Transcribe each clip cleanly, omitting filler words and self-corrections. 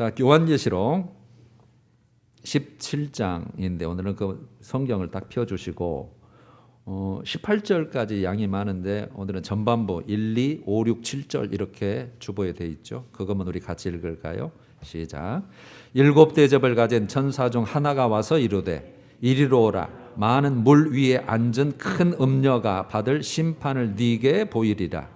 자, 요한계시록 17장인데 오늘은 그 성경을 딱 펴주시고 18절까지 양이 많은데 오늘은 전반부 1, 2, 5, 6, 7절 이렇게 주보에 돼 있죠. 그거면 우리 같이 읽을까요? 시작. 일곱 대접을 가진 천사 중 하나가 와서 이르되 이리로 오라. 많은 물 위에 앉은 큰 음녀가 받을 심판을 네게 보이리라.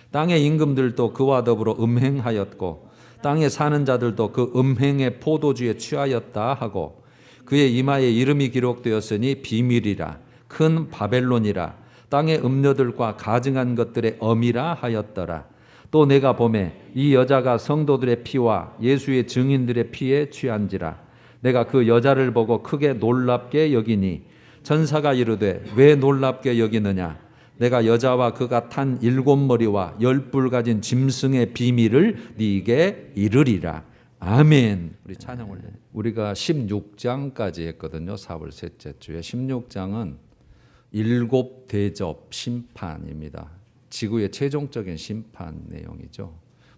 땅의 임금들도 그와 더불어 음행하였고 땅에 사는 자들도 그 음행의 포도주에 취하였다 하고 그의 이마에 이름이 기록되었으니 비밀이라 큰 바벨론이라 땅의 음녀들과 가증한 것들의 엄이라 하였더라. 또 내가 보매 이 여자가 성도들의 피와 예수의 증인들의 피에 취한지라. 내가 그 여자를 보고 크게 놀랍게 여기니 천사가 이르되 왜 놀랍게 여기느냐. 내가 여자와 그가 탄 7머리와 10뿔 가진 짐승의 비밀을 네게 이르리라. 아멘. 우리 찬양 올려. 우리가 16장까지 했거든요. 4월 셋째 주에. 16장은 일곱 대접 심판입니다. 지구의 최종적인 심판 내용이죠.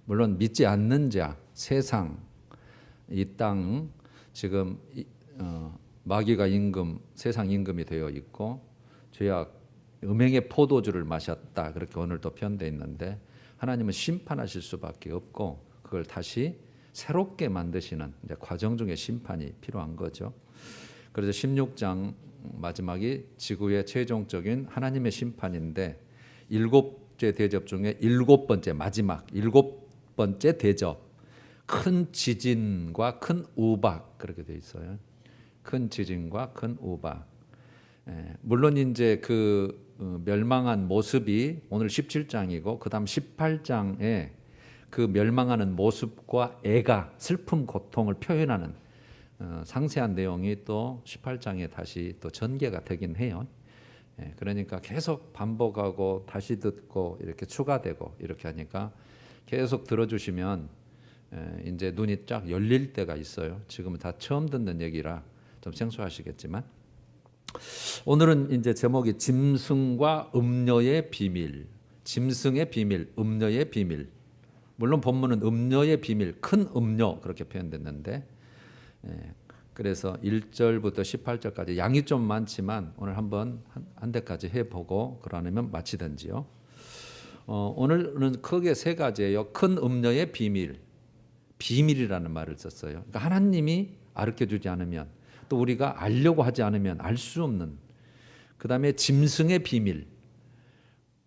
물론 믿지 않는 자, 세상, 이 땅 지금 마귀가 임금, 세상 임금이 되어 있고 죄악 음행의 포도주를 마셨다. 그렇게 오늘도 편되어 있는데 하나님은 심판하실 수밖에 없고 그걸 다시 새롭게 만드시는 이제 과정 중에 심판이 필요한 거죠. 그래서 16장 마지막이 지구의 최종적인 하나님의 심판인데 일곱째 대접 중에 일곱 번째 마지막 일곱 번째 대접 큰 지진과 큰 우박 그렇게 되어 있어요. 큰 지진과 큰 우박. 물론 이제 그 멸망한 모습이 오늘 17장이고 그다음 18장에 그 멸망하는 모습과 애가 슬픔 고통을 표현하는 상세한 내용이 또 18장에 다시 또 전개가 되긴 해요. 그러니까 계속 반복하고 다시 듣고 이렇게 추가되고 이렇게 하니까 계속 들어주시면 이제 눈이 쫙 열릴 때가 있어요. 지금은 다 처음 듣는 얘기라 좀 생소하시겠지만 오늘은 이제 제목이 짐승과 음녀의 비밀, 짐승의 비밀, 음녀의 비밀. 물론 본문은 음녀의 비밀, 큰 음녀 그렇게 표현됐는데 그래서 1절부터 18절까지 양이 좀 많지만 오늘 한번 한 대까지 해보고 그러면 마치든지요. 오늘은 크게 세 가지예요. 큰 음녀의 비밀, 비밀이라는 말을 썼어요. 그러니까 하나님이 가르쳐주지 않으면 또 우리가 알려고 하지 않으면 알 수 없는. 그 다음에 짐승의 비밀.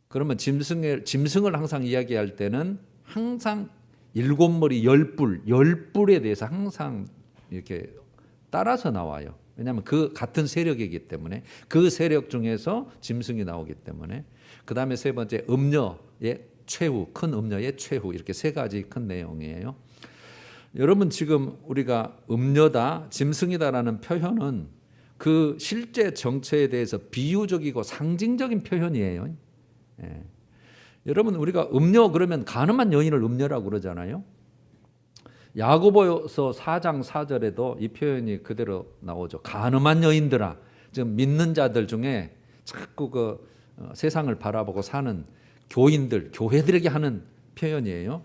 그러면 짐승을 항상 이야기할 때는 항상 7머리 10뿔, 10뿔에 대해서 항상 이렇게 따라서 나와요. 왜냐하면 그 같은 세력이기 때문에 그 세력 중에서 짐승이 나오기 때문에. 그 다음에 세 번째 음녀의 최후, 큰 음녀의 최후 이렇게 세 가지 큰 내용이에요. 여러분 지금 우리가 음녀다, 짐승이다라는 표현은 그 실제 정체에 대해서 비유적이고 상징적인 표현이에요. 여러분 우리가 음녀 그러면 가늠한 여인을 음녀라고 그러잖아요. 야고보서 4장 4절에도 이 표현이 그대로 나오죠. 가늠한 여인들아. 지금 믿는 자들 중에 자꾸 그 세상을 바라보고 사는 교인들, 교회들에게 하는 표현이에요.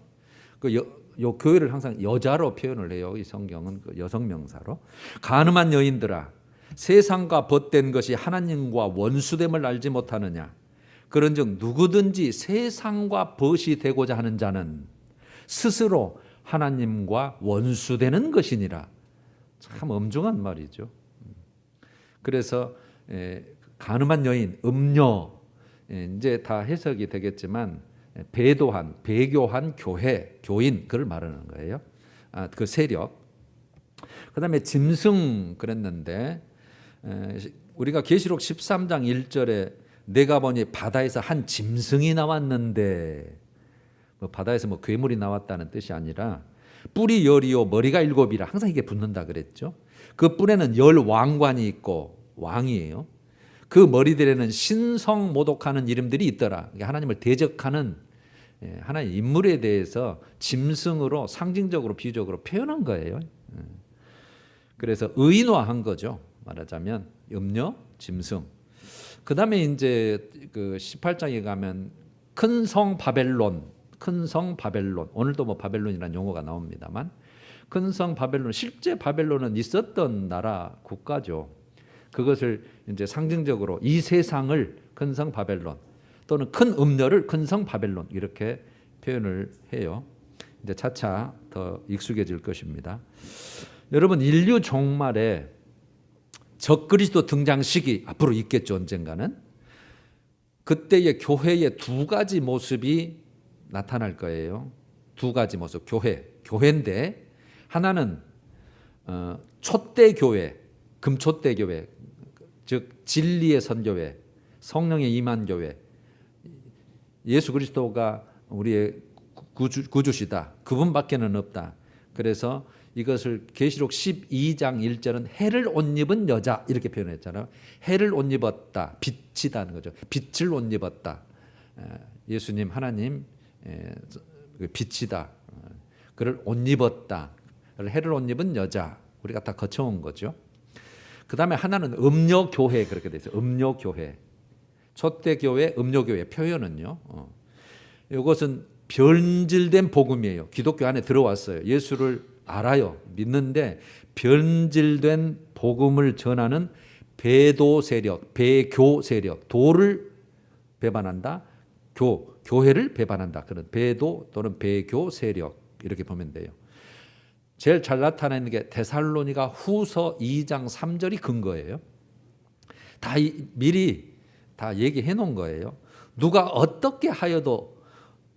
요 교회를 항상 여자로 표현을 해요. 이 성경은 그 여성 명사로. 가늠한 여인들아, 세상과 벗된 것이 하나님과 원수됨을 알지 못하느냐. 그런즉 누구든지 세상과 벗이 되고자 하는 자는 스스로 하나님과 원수되는 것이니라. 참 엄중한 말이죠. 그래서 가늠한 여인, 음녀 이제 다 해석이 되겠지만 배교한 교회, 교인 그걸 말하는 거예요. 그 세력. 그다음에 짐승 그랬는데 우리가 계시록 13장 1절에 내가 보니 바다에서 한 짐승이 나왔는데 바다에서 괴물이 나왔다는 뜻이 아니라 뿔이 10이요 머리가 7이라 항상 이게 붙는다 그랬죠. 그 뿔에는 10왕관이 있고 왕이에요. 그 머리들에는 신성 모독하는 이름들이 있더라. 하나님을 대적하는 하나의 인물에 대해서 짐승으로 상징적으로 비유적으로 표현한 거예요. 그래서 의인화한 거죠. 말하자면 음녀, 짐승. 그 다음에 이제 그 18장에 가면 큰 성 바벨론, 큰 성 바벨론. 오늘도 바벨론이라는 용어가 나옵니다만 큰 성 바벨론, 실제 바벨론은 있었던 나라 국가죠. 그것을 이제 상징적으로 이 세상을 큰 성 바벨론 또는 큰 음녀를 큰 성 바벨론 이렇게 표현을 해요. 이제 차차 더 익숙해질 것입니다. 여러분, 인류 종말에 적그리스도 등장 시기 앞으로 있겠죠. 언젠가는. 그때의 교회의 두 가지 모습이 나타날 거예요. 두 가지 모습. 교회인데 하나는 촛대 교회, 금촛대 교회, 즉 진리의 선교회, 성령의 임한 교회. 예수 그리스도가 우리의 구주시다. 그분밖에는 없다. 그래서 이것을 계시록 12장 1절은 해를 옷 입은 여자 이렇게 표현했잖아요. 해를 옷 입었다. 빛이다는 거죠. 빛을 옷 입었다. 예수님 하나님 빛이다. 그를 옷 입었다. 해를 옷 입은 여자. 우리가 다 거쳐온 거죠. 그 다음에 하나는 음료교회 그렇게 돼 있어요. 음료교회. 촛대교회, 음료교회 표현은요. 이것은 변질된 복음이에요. 기독교 안에 들어왔어요. 예수를 알아요. 믿는데 변질된 복음을 전하는 배도 세력, 배교 세력, 도를 배반한다. 교회를 배반한다. 그런 배도 또는 배교 세력 이렇게 보면 돼요. 제일 잘 나타내는 게 데살로니가 후서 2장 3절이 근거예요. 다 미리 다 얘기해 놓은 거예요. 누가 어떻게 하여도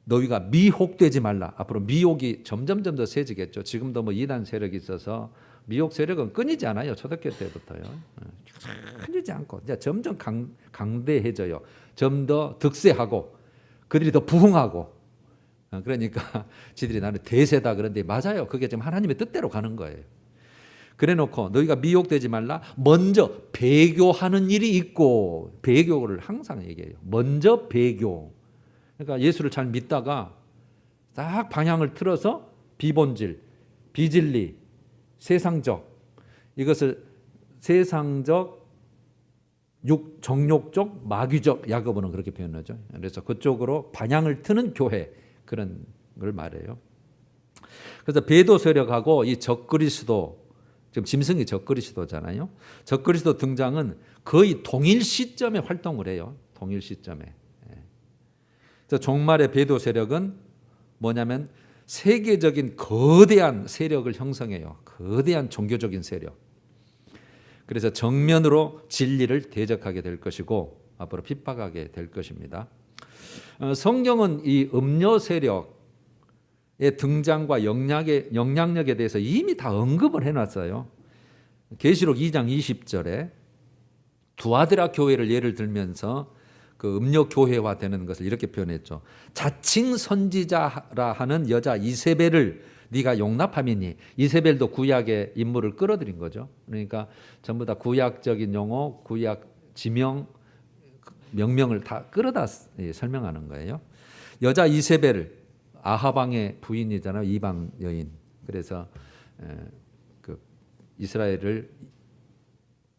너희가 미혹되지 말라. 앞으로 미혹이 점점 더 세지겠죠. 지금도 뭐 이단 세력이 있어서 미혹 세력은 끊이지 않아요. 초대교 때부터요. 끊이지 않고 이제 점점 강대해져요. 좀 더 득세하고 그들이 더 부흥하고. 그러니까 지들이 나는 대세다 그런데 맞아요. 그게 지금 하나님의 뜻대로 가는 거예요. 그래놓고 너희가 미혹되지 말라. 먼저 배교하는 일이 있고, 배교를 항상 얘기해요. 먼저 배교. 그러니까 예수를 잘 믿다가 딱 방향을 틀어서 비본질, 비진리, 세상적, 이것을 세상적, 정욕적, 마귀적, 야고보는 그렇게 표현하죠. 그래서 그쪽으로 방향을 트는 교회, 그런 걸 말해요. 그래서 배도 세력하고 이 적그리스도, 지금 짐승이 적그리스도잖아요. 적그리스도 등장은 거의 동일 시점에 활동을 해요. 동일 시점에. 그래서 종말의 배도 세력은 뭐냐면 세계적인 거대한 세력을 형성해요. 거대한 종교적인 세력. 그래서 정면으로 진리를 대적하게 될 것이고 앞으로 핍박하게 될 것입니다. 성경은 이 음료 세력의 등장과 영향력에 대해서 이미 다 언급을 해놨어요. 계시록 2장 20절에 두아드라 교회를 예를 들면서 그 음료 교회화 되는 것을 이렇게 표현했죠. 자칭 선지자라 하는 여자 이세벨을 네가 용납함이니. 이세벨도 구약의 인물을 끌어들인 거죠. 그러니까 전부 다 구약적인 용어, 구약 지명, 명명을 다 끌어다 설명하는 거예요. 여자 이세벨, 아하방의 부인이잖아요. 이방 여인. 그래서 그 이스라엘을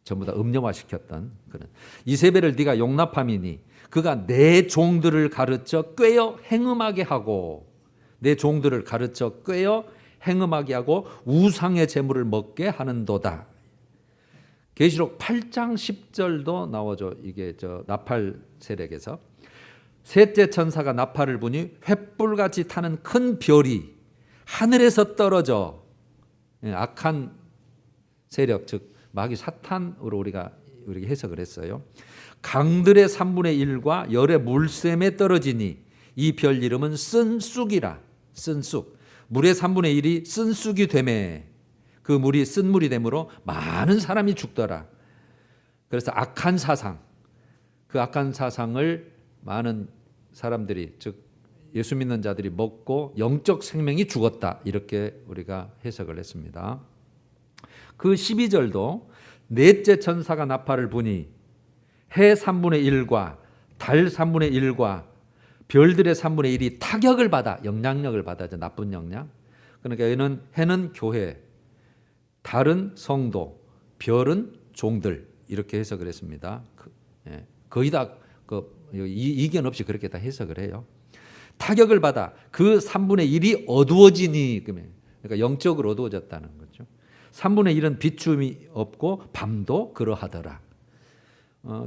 전부 다 음료화시켰던 그런 이세벨을 네가 용납함이니 그가 내 종들을 가르쳐 꾀어 행음하게 하고, 내 종들을 가르쳐 꾀어 행음하게 하고 우상의 제물을 먹게 하는도다. 계시록 8장 10절도 나오죠. 이게 나팔 세력에서 셋째 천사가 나팔을 부니 횃불같이 타는 큰 별이 하늘에서 떨어져, 악한 세력 즉 마귀 사탄으로 우리가 해석을 했어요. 강들의 3분의 1과 열의 물샘에 떨어지니 이 별 이름은 쓴쑥이라. 쓴쑥. 물의 3분의 1이 쓴쑥이 되매 그 물이 쓴물이 되므로 많은 사람이 죽더라. 그래서 악한 사상, 그 악한 사상을 많은 사람들이 즉 예수 믿는 자들이 먹고 영적 생명이 죽었다. 이렇게 우리가 해석을 했습니다. 그 12절도 넷째 천사가 나팔을 부니 해 3분의 1과 달 3분의 1과 별들의 3분의 1이 타격을 받아, 영향력을 받아죠. 나쁜 영향. 그러니까 해는 교회, 달은 성도, 별은 종들 이렇게 해석을 했습니다. 거의 다 이견 없이 그렇게 다 해석을 해요. 타격을 받아 그 3분의 1이 어두워지니 그러니까 영적으로 어두워졌다는 거죠. 3분의 1은 비춤이 없고 밤도 그러하더라.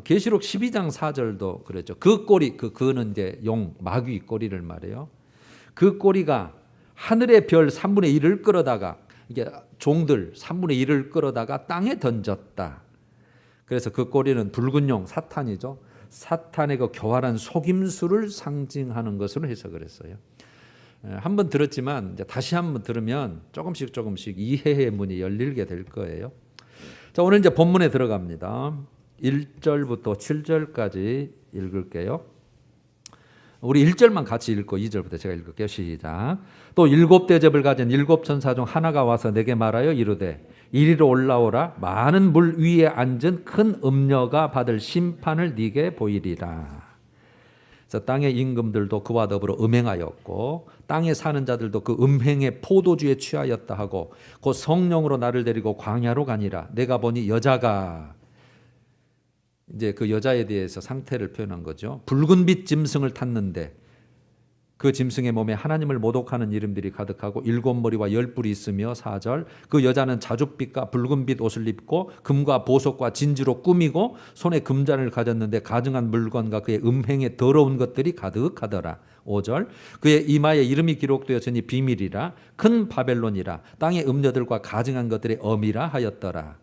계시록 12장 4절도 그랬죠. 그 꼬리, 그는 이제 마귀 꼬리를 말해요. 그 꼬리가 하늘의 별 3분의 1을 끌어다가, 이게 종들 3분의 1을 끌어다가 땅에 던졌다. 그래서 그 꼬리는 붉은 용, 사탄이죠. 사탄의 그 교활한 속임수를 상징하는 것으로 해석을 했어요. 한번 들었지만 이제 다시 한번 들으면 조금씩 이해의 문이 열리게 될 거예요. 자, 오늘 이제 본문에 들어갑니다. 1절부터 7절까지 읽을게요. 우리 1절만 같이 읽고 2절부터 제가 읽을게요. 시작. 또 7대접을 가진 7천사 중 하나가 와서 내게 말하여 이르되 이리로 올라오라. 많은 물 위에 앉은 큰 음녀가 받을 심판을 네게 보이리라. 그래서 땅의 임금들도 그와 더불어 음행하였고 땅에 사는 자들도 그 음행의 포도주에 취하였다 하고 곧 성령으로 나를 데리고 광야로 가니라. 내가 보니 여자가, 이제 그 여자에 대해서 상태를 표현한 거죠. 붉은빛 짐승을 탔는데 그 짐승의 몸에 하나님을 모독하는 이름들이 가득하고 7머리와 10뿔이 있으며 4절 그 여자는 자줏빛과 붉은빛 옷을 입고 금과 보석과 진주로 꾸미고 손에 금잔을 가졌는데 가증한 물건과 그의 음행에 더러운 것들이 가득하더라. 5절 그의 이마에 이름이 기록되었으니 비밀이라 큰 바벨론이라 땅의 음녀들과 가증한 것들의 엄이라 하였더라.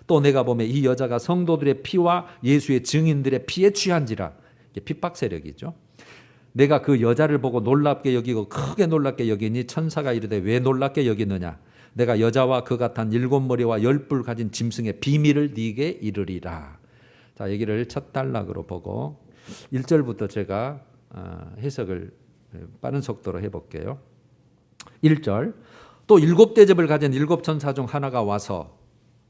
또 내가 보면 이 여자가 성도들의 피와 예수의 증인들의 피에 취한지라. 이게 핍박 세력이죠. 내가 그 여자를 보고 놀랍게 여기고 크게 놀랍게 여기니 천사가 이르되 왜 놀랍게 여기느냐. 내가 여자와 그 같은 7머리와 10뿔 가진 짐승의 비밀을 네게 이르리라. 자, 얘기를 첫 단락으로 보고 1절부터 제가 해석을 빠른 속도로 해볼게요. 1절 또 7대접을 가진 7천사 중 하나가 와서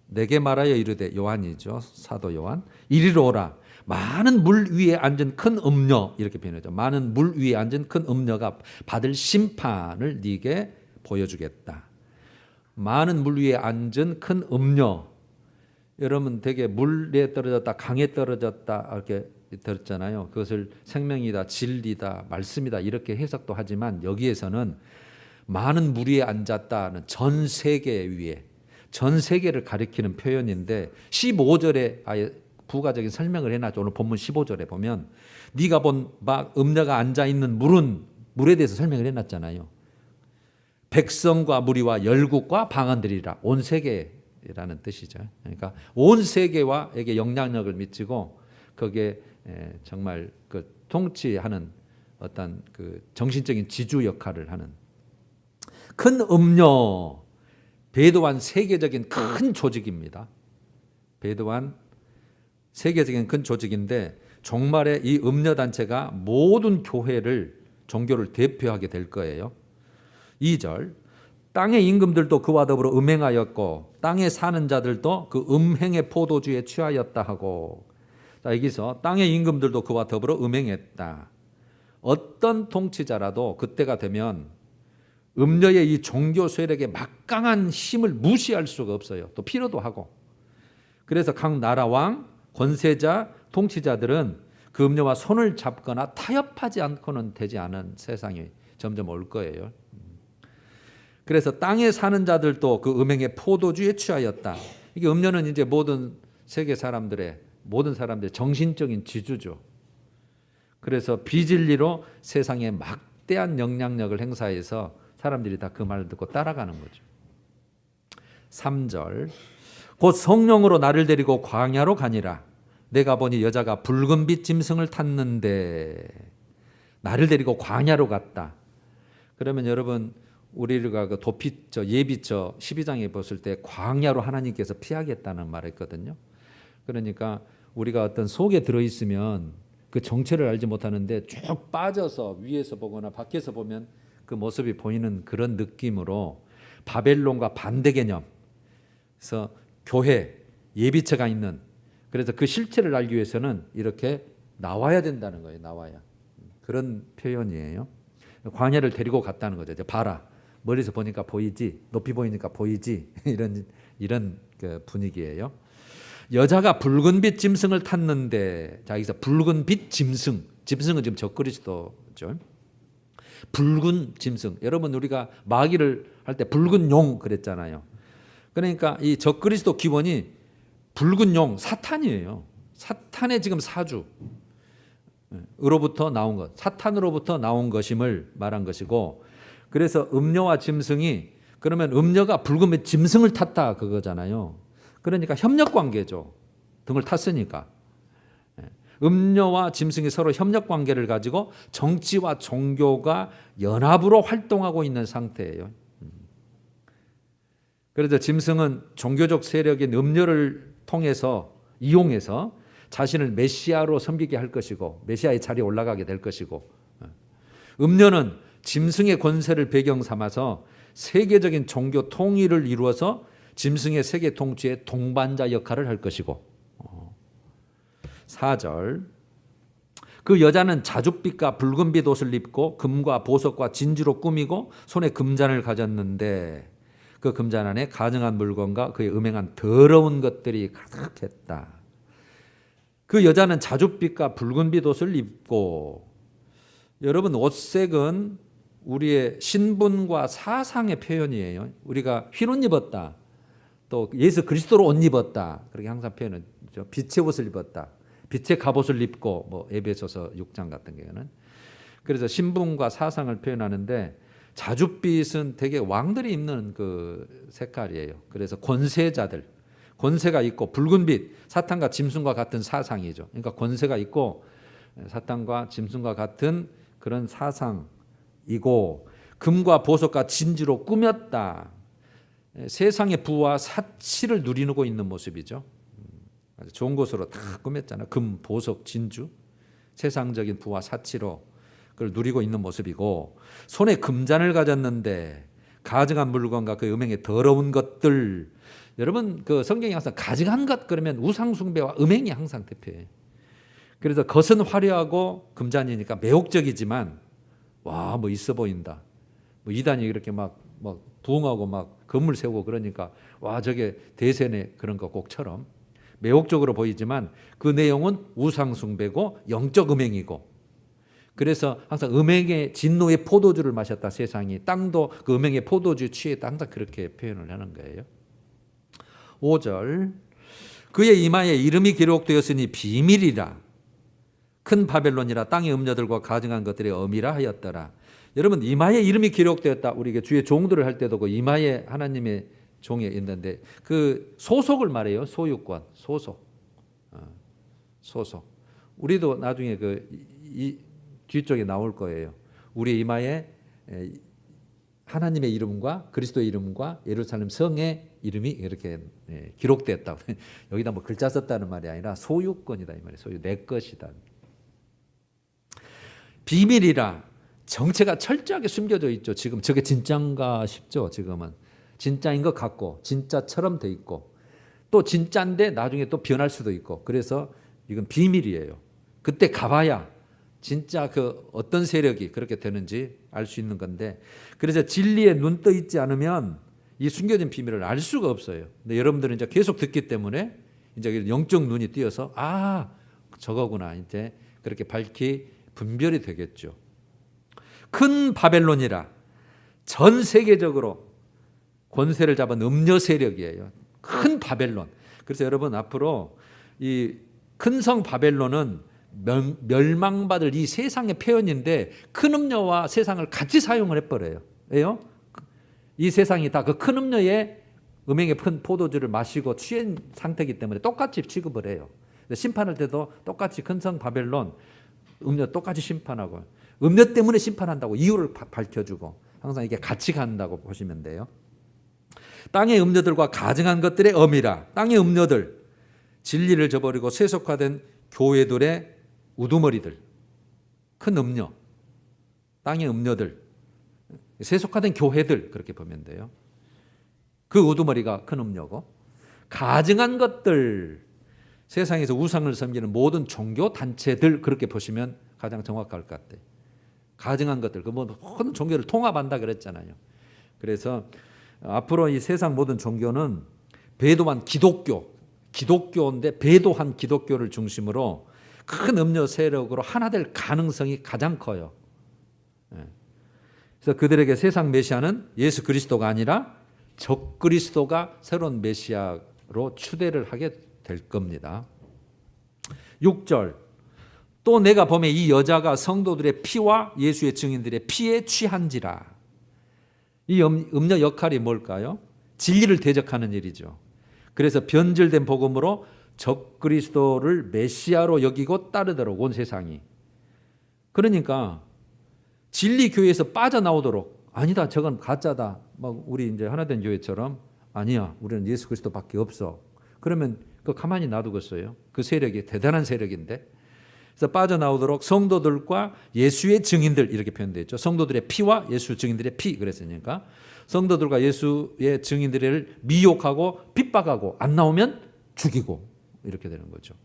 내게 말하여 이르되, 요한이죠. 사도 요한. 이리로 오라. 많은 물 위에 앉은 큰 음녀, 이렇게 표현하죠. 많은 물 위에 앉은 큰 음녀가 받을 심판을 네게 보여주겠다. 많은 물 위에 앉은 큰 음녀. 여러분 되게 물에 떨어졌다, 강에 떨어졌다 이렇게 들었잖아요. 그것을 생명이다, 진리다, 말씀이다 이렇게 해석도 하지만 여기에서는 많은 물 위에 앉았다는 전 세계 위에, 전 세계를 가리키는 표현인데 15절에 아예 부가적인 설명을 해놨죠. 오늘 본문 15절에 보면 네가 본 막 음녀가 앉아있는 물에 대해서 설명을 해놨잖아요. 백성과 무리와 열국과 방언들이라. 온 세계라는 뜻이죠. 그러니까 온 세계와에게 영향력을 미치고 거기에 정말 그 통치하는 어떤 그 정신적인 지주 역할을 하는 큰 음녀, 배도한 세계적인 큰 조직입니다. 배도한 세계적인 큰 조직인데 종말에 이 음녀단체가 모든 교회를, 종교를 대표하게 될 거예요. 2절 땅의 임금들도 그와 더불어 음행하였고 땅에 사는 자들도 그 음행의 포도주에 취하였다 하고. 자, 여기서 땅의 임금들도 그와 더불어 음행했다. 어떤 통치자라도 그때가 되면 음녀의 이 종교 세력의 막강한 힘을 무시할 수가 없어요. 또 필요도 하고. 그래서 각 나라 왕, 권세자, 통치자들은 그 음녀와 손을 잡거나 타협하지 않고는 되지 않은 세상이 점점 올 거예요. 그래서 땅에 사는 자들도 그 음행의 포도주에 취하였다. 이게 음녀는 이제 모든 세계 사람들의, 모든 사람들의 정신적인 지주죠. 그래서 비진리로 세상에 막대한 영향력을 행사해서 사람들이 다 그 말을 듣고 따라가는 거죠. 3절 곧 성령으로 나를 데리고 광야로 가니라. 내가 보니 여자가 붉은빛 짐승을 탔는데 나를 데리고 광야로 갔다. 그러면 여러분 우리가 그 도피처, 예비처 12장에 봤을 때 광야로 하나님께서 피하겠다는 말을 했거든요. 그러니까 우리가 어떤 속에 들어있으면 그 정체를 알지 못하는데 쭉 빠져서 위에서 보거나 밖에서 보면 그 모습이 보이는 그런 느낌으로 바벨론과 반대 개념. 그래서 교회, 예비처가 있는, 그래서 그 실체를 알기 위해서는 이렇게 나와야 된다는 거예요. 나와야. 그런 표현이에요. 광야를 데리고 갔다는 거죠. 이제 봐라. 멀리서 보니까 보이지, 높이 보이니까 보이지. 이런 그 분위기예요. 여자가 붉은빛 짐승을 탔는데, 자 여기서 붉은빛 짐승, 짐승은 지금 적그리스도죠. 붉은 짐승. 여러분 우리가 마귀를 할 때 붉은 용 그랬잖아요. 그러니까 이 적그리스도 기원이 붉은 용 사탄이에요. 사탄의 지금 사주 으로부터 나온 것, 사탄으로부터 나온 것임을 말한 것이고, 그래서 음녀와 짐승이, 그러면 음녀가 붉은 짐승을 탔다 그거잖아요. 그러니까 협력 관계죠. 등을 탔으니까. 음녀와 짐승이 서로 협력 관계를 가지고 정치와 종교가 연합으로 활동하고 있는 상태예요. 그래서 짐승은 종교적 세력인 음녀를 통해서 이용해서 자신을 메시아로 섬기게 할 것이고 메시아의 자리에 올라가게 될 것이고, 음녀는 짐승의 권세를 배경 삼아서 세계적인 종교 통일을 이루어서 짐승의 세계 통치의 동반자 역할을 할 것이고, 4절 그 여자는 자줏빛과 붉은빛 옷을 입고 금과 보석과 진주로 꾸미고 손에 금잔을 가졌는데 그 금잔 안에 가증한 물건과 그의 음행한 더러운 것들이 가득했다. 그 여자는 자줏빛과 붉은빛 옷을 입고, 여러분 옷색은 우리의 신분과 사상의 표현이에요. 우리가 흰 옷 입었다, 또 예수 그리스도로 옷 입었다, 그렇게 항상 표현하죠. 빛의 옷을 입었다, 빛의 갑옷을 입고, 뭐 에베소서 6장 같은 경우는. 그래서 신분과 사상을 표현하는데 자줏빛은 되게 왕들이 입는 그 색깔이에요. 그래서 권세자들, 권세가 있고, 붉은빛 사탄과 짐승과 같은 사상이죠. 그러니까 권세가 있고 사탄과 짐승과 같은 그런 사상이고, 금과 보석과 진주로 꾸몄다. 세상의 부와 사치를 누리고 있는 모습이죠. 아주 좋은 것으로 다 꾸몄잖아요. 금, 보석, 진주, 세상적인 부와 사치로 그걸 누리고 있는 모습이고, 손에 금잔을 가졌는데 가증한 물건과 그 음행의 더러운 것들. 여러분 그 성경이 항상 가증한 것 그러면 우상 숭배와 음행이 항상 대표해요. 그래서 겉은 화려하고 금잔이니까 매혹적이지만 와 뭐 있어 보인다. 뭐 이단이 이렇게 막 부흥하고 막 건물 세우고 그러니까 와 저게 대세네 그런 것곡처럼 매혹적으로 보이지만 그 내용은 우상 숭배고 영적 음행이고, 그래서 항상 음행의 진노의 포도주를 마셨다 세상이, 땅도 그 음행의 포도주 취했다, 항상 그렇게 표현을 하는 거예요. 5절 그의 이마에 이름이 기록되었으니 비밀이라, 큰 바벨론이라, 땅의 음녀들과 가증한 것들의 어미라 하였더라. 여러분 이마에 이름이 기록되었다, 우리 주의 종들을 할 때도 그 이마에 하나님의 종에 있는데 그 소속을 말해요. 소유권, 소속. 우리도 나중에 이 뒤쪽에 나올 거예요. 우리 이마에 하나님의 이름과 그리스도의 이름과 예루살렘 성의 이름이 이렇게 기록됐다. 여기다 뭐 글자 썼다는 말이 아니라 소유권이다 이 말이에요. 소유, 내 것이다. 비밀이라, 정체가 철저하게 숨겨져 있죠. 지금 저게 진짜인가 싶죠. 지금은 진짜인 것 같고 진짜처럼 돼 있고, 또 진짜인데 나중에 또 변할 수도 있고, 그래서 이건 비밀이에요. 그때 가봐야 진짜 그 어떤 세력이 그렇게 되는지 알 수 있는 건데, 그래서 진리에 눈 떠 있지 않으면 이 숨겨진 비밀을 알 수가 없어요. 근데 여러분들은 이제 계속 듣기 때문에 이제 영적 눈이 띄어서 저거구나, 이제 그렇게 밝히 분별이 되겠죠. 큰 바벨론이라, 전 세계적으로 권세를 잡은 음녀 세력이에요. 큰 바벨론. 그래서 여러분 앞으로 이 큰 성 바벨론은 멸망받을 이 세상의 표현인데 큰 음녀와 세상을 같이 사용을 해버려요. 왜요? 이 세상이 다 그 큰 음녀의 음행의 큰 포도주를 마시고 취한 상태이기 때문에 똑같이 취급을 해요. 심판할 때도 똑같이 큰 성 바벨론 음녀 똑같이 심판하고, 음녀 때문에 심판한다고 이유를 밝혀주고, 항상 이게 같이 간다고 보시면 돼요. 땅의 음녀들과 가증한 것들의 어미라, 땅의 음녀들, 진리를 저버리고 세속화된 교회들의 우두머리들, 큰 음녀, 땅의 음녀들, 세속화된 교회들, 그렇게 보면 돼요. 그 우두머리가 큰 음녀고, 가증한 것들, 세상에서 우상을 섬기는 모든 종교 단체들, 그렇게 보시면 가장 정확할 것 같아요. 가증한 것들, 그 모든 종교를 통합한다 그랬잖아요. 그래서 앞으로 이 세상 모든 종교는 배도한 기독교인데 배도한 기독교를 중심으로 큰 음료 세력으로 하나 될 가능성이 가장 커요. 그래서 그들에게 세상 메시아는 예수 그리스도가 아니라 적그리스도가 새로운 메시아로 추대를 하게 될 겁니다. 6절 또 내가 보매 이 여자가 성도들의 피와 예수의 증인들의 피에 취한지라. 이 음녀 역할이 뭘까요? 진리를 대적하는 일이죠. 그래서 변질된 복음으로 적그리스도를 메시아로 여기고 따르도록 온 세상이. 그러니까 진리 교회에서 빠져나오도록 아니다 저건 가짜다. 막 우리 이제 하나된 교회처럼 아니야 우리는 예수 그리스도밖에 없어. 그러면 그 가만히 놔두겠어요? 그 세력이 대단한 세력인데. 그래서 빠져나오도록 성도들과 예수의 증인들 이렇게 표현되어 있죠. 성도들의 피와 예수 증인들의 피 그랬으니까 성도들과 예수의 증인들을 미혹하고 핍박하고 안 나오면 죽이고 이렇게 되는 거죠.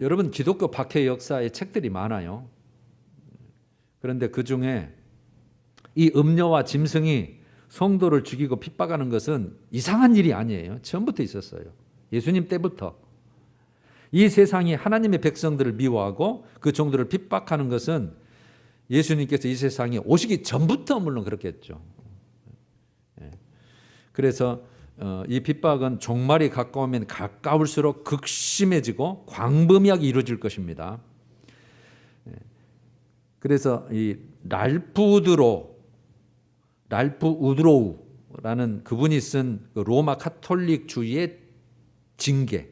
여러분 기독교 박해 역사의 책들이 많아요. 그런데 그중에 이 음녀와 짐승이 성도를 죽이고 핍박하는 것은 이상한 일이 아니에요. 처음부터 있었어요. 예수님 때부터. 이 세상이 하나님의 백성들을 미워하고 그 종들을 핍박하는 것은 예수님께서 이 세상에 오시기 전부터 물론 그렇겠죠. 그래서 이 핍박은 종말이 가까우면 가까울수록 극심해지고 광범위하게 이루어질 것입니다. 그래서 이 랄프 우드로우라는 그분이 쓴 로마 카톨릭주의의 징계,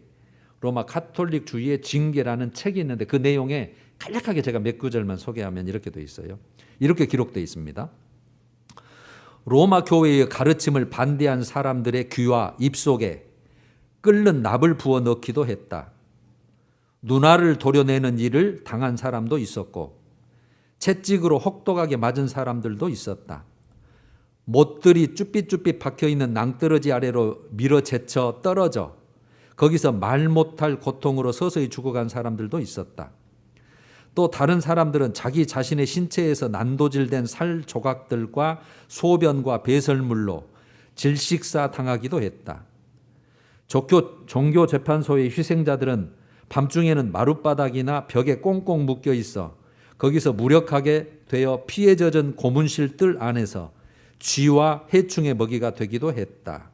로마 카톨릭주의의 징계라는 책이 있는데 그 내용에 간략하게 제가 몇 구절만 소개하면 이렇게 돼 있어요. 이렇게 기록되어 있습니다. 로마 교회의 가르침을 반대한 사람들의 귀와 입속에 끓는 납을 부어 넣기도 했다. 누나를 도려내는 일을 당한 사람도 있었고 채찍으로 혹독하게 맞은 사람들도 있었다. 못들이 쭈삣쭈삣 박혀있는 낭떠러지 아래로 밀어 제쳐 떨어져 거기서 말 못할 고통으로 서서히 죽어간 사람들도 있었다. 또 다른 사람들은 자기 자신의 신체에서 난도질된 살 조각들과 소변과 배설물로 질식사 당하기도 했다. 종교 재판소의 희생자들은 밤중에는 마룻바닥이나 벽에 꽁꽁 묶여 있어 거기서 무력하게 되어 피에 젖은 고문실 뜰 안에서 쥐와 해충의 먹이가 되기도 했다.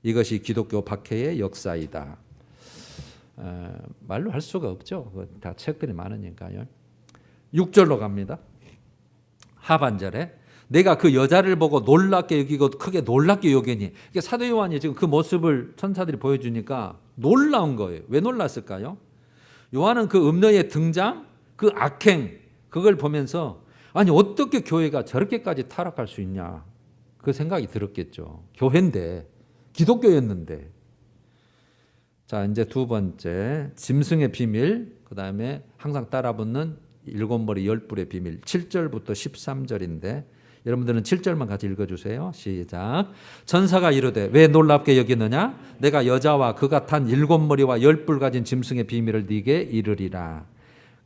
이것이 기독교 박해의 역사이다. 말로 할 수가 없죠. 다 책들이 많으니까요. 6절로 갑니다. 하반절에 내가 그 여자를 보고 놀랍게 여기고 크게 놀랍게 여기니. 사도 요한이 지금 그 모습을 천사들이 보여주니까 놀라운 거예요. 왜 놀랐을까요? 요한은 그 음녀의 등장, 그 악행 그걸 보면서 아니 어떻게 교회가 저렇게까지 타락할 수 있냐 그 생각이 들었겠죠. 교회인데 기독교였는데. 자 이제 두 번째 짐승의 비밀 그 다음에 항상 따라붙는 일곱 머리 열 뿔의 비밀 7절부터 13절인데 여러분들은 7절만 같이 읽어주세요. 시작. 천사가 이르되 왜 놀랍게 여기느냐 내가 여자와 그가 탄 일곱 머리와 열 뿔 가진 짐승의 비밀을 네게 이르리라.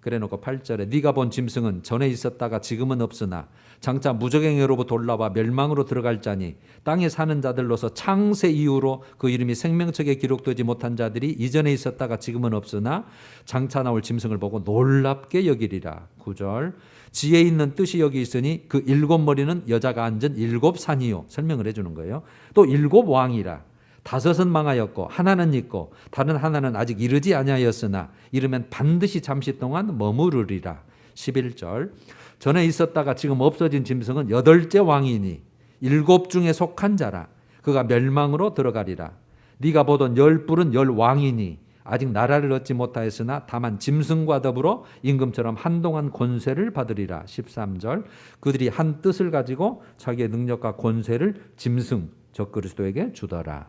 그래놓고 8절에 네가 본 짐승은 전에 있었다가 지금은 없으나 장차 무적행으로부터 올라와 멸망으로 들어갈 자니 땅에 사는 자들로서 창세 이후로 그 이름이 생명책에 기록되지 못한 자들이 이전에 있었다가 지금은 없으나 장차 나올 짐승을 보고 놀랍게 여기리라. 9절 지혜 있는 뜻이 여기 있으니 그 일곱 머리는 여자가 앉은 일곱 산이요. 설명을 해주는 거예요. 또 일곱 왕이라. 다섯은 망하였고 하나는 있고 다른 하나는 아직 이르지 아니하였으나 이르면 반드시 잠시 동안 머무르리라. 11절 전에 있었다가 지금 없어진 짐승은 여덟째 왕이니 일곱 중에 속한 자라. 그가 멸망으로 들어가리라. 네가 보던 열 뿔은 열 왕이니 아직 나라를 얻지 못하였으나 다만 짐승과 더불어 임금처럼 한동안 권세를 받으리라. 13절 그들이 한 뜻을 가지고 자기의 능력과 권세를 짐승 적그리스도에게 주더라.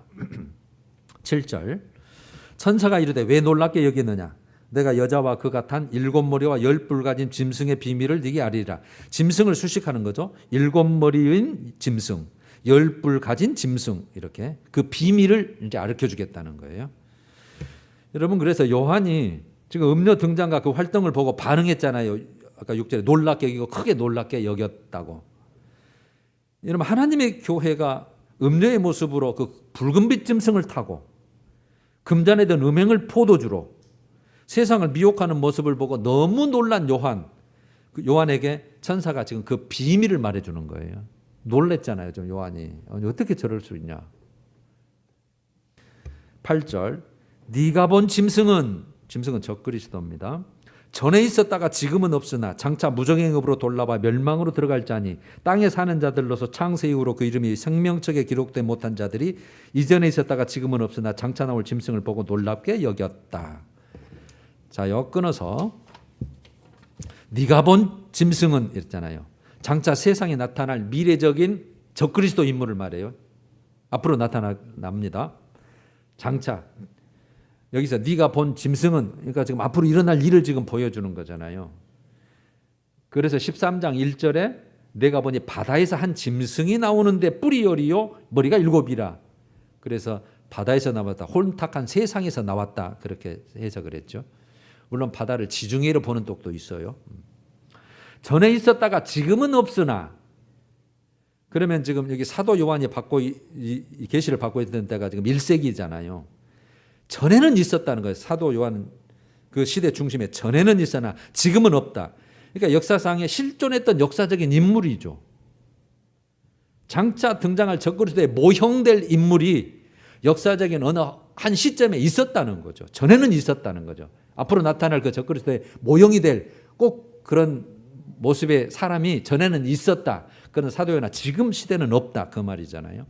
7절 천사가 이르되 왜 놀랍게 여기느냐 내가 여자와 그가 탄 일곱 머리와 열 뿔 가진 짐승의 비밀을 네게 알리라. 짐승을 수식하는 거죠. 일곱 머리인 짐승, 열 뿔 가진 짐승 이렇게 그 비밀을 이제 가르쳐 주겠다는 거예요. 여러분 그래서 요한이 지금 음녀 등장과 그 활동을 보고 반응했잖아요. 아까 6절에 놀랍게 여기고 크게 놀랍게 여겼다고. 여러분 하나님의 교회가 음녀의 모습으로 그 붉은빛 짐승을 타고 금잔에 든 음행을 포도주로 세상을 미혹하는 모습을 보고 너무 놀란 요한, 그 요한에게 천사가 지금 그 비밀을 말해주는 거예요. 놀랬잖아요, 좀 요한이. 어떻게 저럴 수 있냐. 8절 네가 본 짐승은 적그리스도입니다. 전에 있었다가 지금은 없으나 장차 무정행업으로 돌아와 멸망으로 들어갈 자니 땅에 사는 자들로서 창세 이후로 그 이름이 생명책에 기록되지 못한 자들이 이전에 있었다가 지금은 없으나 장차 나올 짐승을 보고 놀랍게 여겼다. 자, 엮어서 네가 본 짐승은 이랬잖아요. 장차 세상에 나타날 미래적인 적그리스도 인물을 말해요. 앞으로 나타납니다. 장차 여기서 네가 본 짐승은 그러니까 지금 앞으로 일어날 일을 지금 보여주는 거잖아요. 그래서 13장 1절에 내가 보니 바다에서 한 짐승이 나오는데 뿔이 열이요 머리가 7이라. 그래서 바다에서 나왔다. 혼탁한 세상에서 나왔다. 그렇게 해석을 했죠. 물론 바다를 지중해로 보는 쪽도 있어요. 전에 있었다가 지금은 없으나 그러면 지금 여기 사도 요한이 받고 이 계시를 받고 있던 때가 지금 1세기잖아요. 전에는 있었다는 거예요. 사도 요한 그 시대 중심에 전에는 있으나 지금은 없다. 그러니까 역사상에 실존했던 역사적인 인물이죠. 장차 등장할 적그리스도에 모형될 인물이 역사적인 어느 한 시점에 있었다는 거죠. 전에는 있었다는 거죠. 앞으로 나타날 그 적그리스도의 모형이 될 꼭 그런 모습의 사람이 전에는 있었다. 그런 사도 요한 지금 시대는 없다. 그 말이잖아요.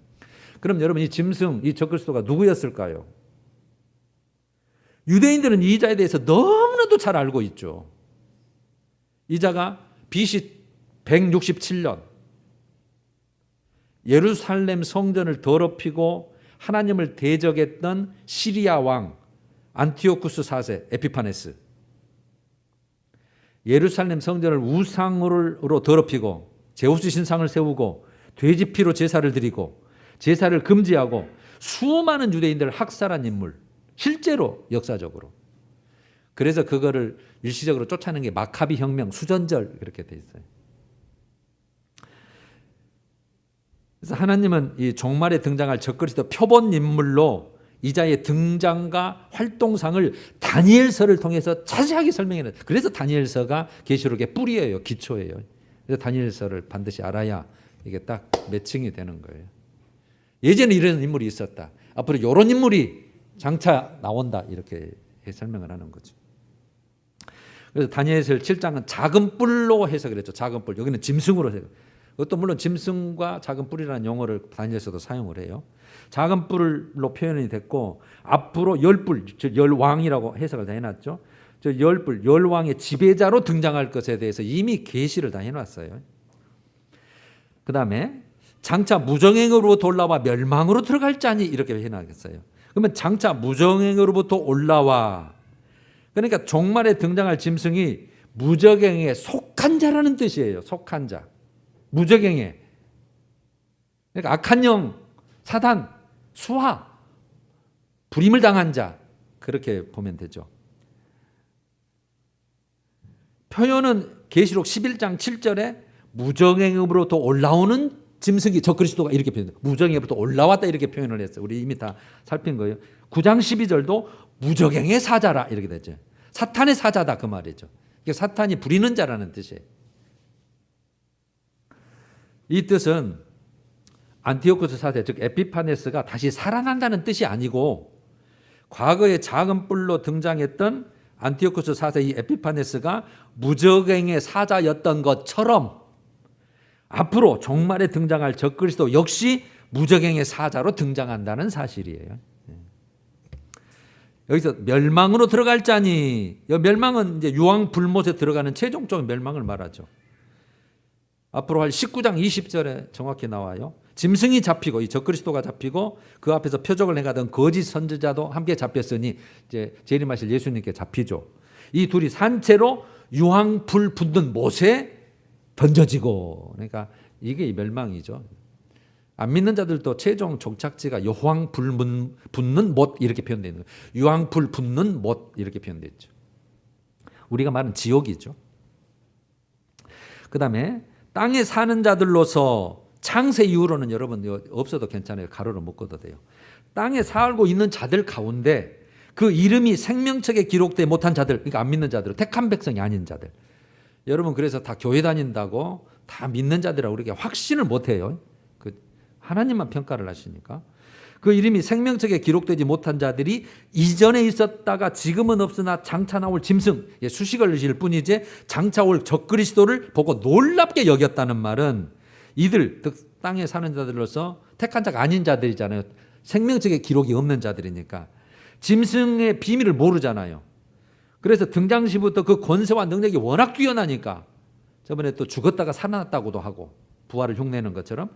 그럼 여러분 이 짐승, 이 적그리스도가 누구였을까요? 유대인들은 이 자에 대해서 너무나도 잘 알고 있죠. 이 자가 BC 167년 예루살렘 성전을 더럽히고 하나님을 대적했던 시리아 왕 안티오쿠스 4세 에피파네스, 예루살렘 성전을 우상으로 더럽히고 제우스 신상을 세우고 돼지 피로 제사를 드리고 제사를 금지하고 수많은 유대인들을 학살한 인물, 실제로 역사적으로. 그래서 그거를 일시적으로 쫓아내는 게 마카비 혁명, 수전절 그렇게 돼 있어요. 그래서 하나님은 이 종말에 등장할 적그리스도 표본 인물로 이자의 등장과 활동상을 다니엘서를 통해서 자세하게 설명해요. 그래서 다니엘서가 계시록의 뿌리예요, 기초예요. 그래서 다니엘서를 반드시 알아야 이게 딱 매칭이 되는 거예요. 예전에 이런 인물이 있었다. 앞으로 이런 인물이 장차 나온다. 이렇게 설명을 하는 거죠. 그래서 다니엘서 7장은 작은 뿔로 해석을 했죠. 작은 뿔. 여기는 짐승으로 해석. 그것도 물론 짐승과 작은 뿔이라는 용어를 다니엘서도 사용을 해요. 작은 뿔로 표현이 됐고 앞으로 열뿔, 즉 열왕이라고 해석을 다 해놨죠. 저 열뿔, 열왕의 지배자로 등장할 것에 대해서 이미 계시를 다 해놨어요. 그 다음에 장차 무정행으로부터 올라와 멸망으로 들어갈 자니 이렇게 해놨어요. 그러면 장차 무정행으로부터 올라와, 그러니까 종말에 등장할 짐승이 무정행에 속한 자라는 뜻이에요. 속한 자. 무정행에. 그러니까 악한 영, 사단, 수하, 불임을 당한 자, 그렇게 보면 되죠. 표현은 계시록 11장 7절에 무정행으로부터 올라오는 짐승이 적그리스도가 이렇게 표현해요. 무정행으로부터 올라왔다 이렇게 표현을 했어요. 우리 이미 다 살핀 거예요. 9장 12절도 무정행의 사자라 이렇게 됐죠. 사탄의 사자다 그 말이죠. 이게 사탄이 부리는 자라는 뜻이에요. 이 뜻은 안티오쿠스 4세 즉 에피파네스가 다시 살아난다는 뜻이 아니고 과거에 작은 뿔로 등장했던 안티오쿠스 4세 이 에피파네스가 무정행의 사자였던 것처럼 앞으로 종말에 등장할 적그리스도 역시 무정행의 사자로 등장한다는 사실이에요. 여기서 멸망으로 들어갈 자니, 멸망은 이제 유황 불못에 들어가는 최종적인 멸망을 말하죠. 앞으로 할 19장 20절에 정확히 나와요. 짐승이 잡히고 이 적그리스도가 잡히고 그 앞에서 표적을 행하던 거짓 선지자도 함께 잡혔으니 이제 재림하실 예수님께 잡히죠. 이 둘이 산채로 유황 불 붙는 못에 던져지고, 그러니까 이게 이 멸망이죠. 안 믿는 자들도 최종 종착지가 유황 불 붙는 못 이렇게 표현되어 있는 거예요. 유황 불 붙는 못 이렇게 표현되어 있죠. 우리가 말하는 지옥이죠. 그 다음에 땅에 사는 자들로서 창세 이후로는 여러분 없어도 괜찮아요. 가로로 묶어도 돼요. 땅에 살고 있는 자들 가운데 그 이름이 생명책에 기록되지 못한 자들, 그러니까 안 믿는 자들, 택한 백성이 아닌 자들, 여러분 그래서 다 교회 다닌다고 다 믿는 자들이라고 그렇게 확신을 못해요. 하나님만 평가를 하시니까. 그 이름이 생명책에 기록되지 못한 자들이 이전에 있었다가 지금은 없으나 장차 나올 짐승, 수식을 질 뿐이지 장차 올 적그리스도를 보고 놀랍게 여겼다는 말은 이들 땅에 사는 자들로서 택한 자가 아닌 자들이잖아요. 생명책에 기록이 없는 자들이니까 짐승의 비밀을 모르잖아요. 그래서 등장시부터 그 권세와 능력이 워낙 뛰어나니까 저번에 또 죽었다가 살아났다고도 하고 부활을 흉내내는 것처럼